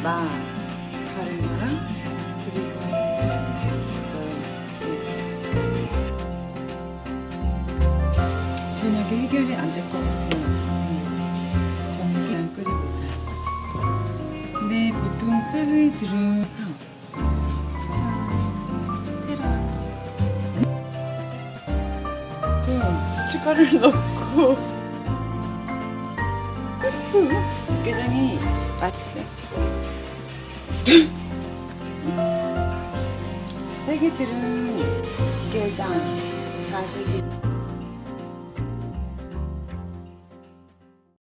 마, 다른 거랑 그리고 저녁에 해결이 안 될 것 같아요. 저녁에 안 끓이고 있어요. 근데 보통 패브들은 고춧가루를 넣고 육개장이 맛있죠. 애기들은 육개장, 가슬기